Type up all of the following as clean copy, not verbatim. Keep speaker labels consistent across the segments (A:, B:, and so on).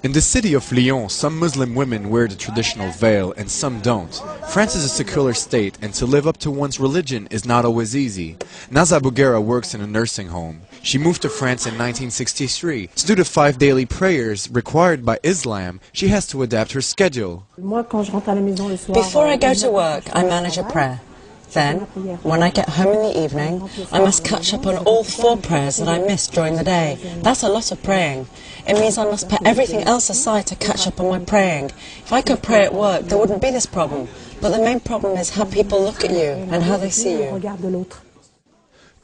A: In the city of Lyon, some Muslim women wear the traditional veil and some don't. France is a secular state, and to live up to one's religion is not always easy. Naza Bouguera works in a nursing home. She moved to France in 1963. Due to 5 daily prayers required by Islam, she has to adapt her schedule.
B: Before I go to work, I manage a prayer. Then, when I get home in the evening, I must catch up on all 4 prayers that I missed during the day. That's a lot of praying. It means I must put everything else aside to catch up on my praying. If I could pray at work, there wouldn't be this problem. But the main problem is how people look at you and how they see you.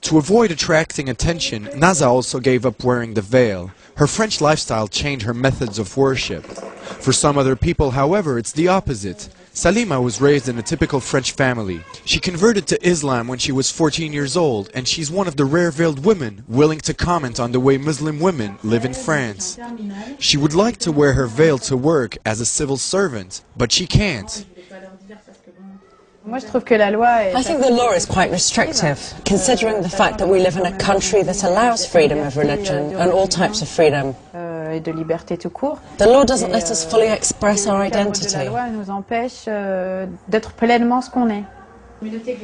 A: To avoid attracting attention, Naza also gave up wearing the veil. Her French lifestyle changed her methods of worship. For some other people, however, it's the opposite. Salima was raised in a typical French family. She converted to Islam when she was 14 years old, and she's one of the rare veiled women willing to comment on the way Muslim women live in France. She would like to wear her veil to work as a civil servant, but she can't.
B: I think the law is quite restrictive, considering the fact that we live in a country that allows freedom of religion and all types of freedom. The law doesn't let us fully express our identity.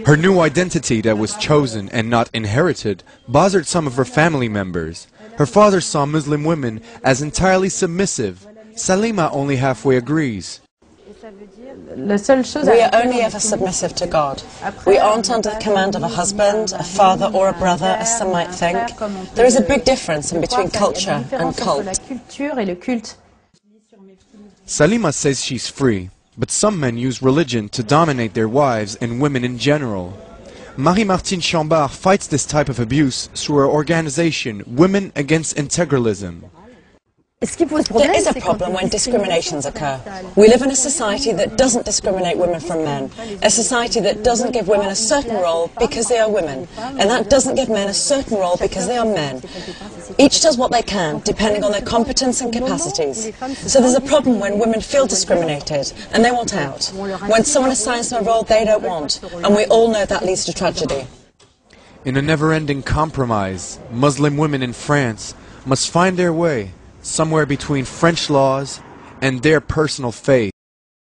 A: Her new identity that was chosen and not inherited bothered some of her family members. Her father saw Muslim women as entirely submissive. Salima only halfway agrees.
B: We are only ever submissive to God. We aren't under the command of a husband, a father or a brother, as some might think. There is a big difference in between culture and cult.
A: Salima says she's free, but some men use religion to dominate their wives and women in general. Marie-Martine Chambard fights this type of abuse through her organization, Women Against Integralism.
B: There is a problem when discriminations occur. We live in a society that doesn't discriminate women from men, a society that doesn't give women a certain role because they are women, and that doesn't give men a certain role because they are men. Each does what they can, depending on their competence and capacities. So there's a problem when women feel discriminated, and they want out. When someone assigns them a role they don't want, and we all know that leads to tragedy.
A: In a never-ending compromise, Muslim women in France must find their way somewhere between French laws and their personal faith.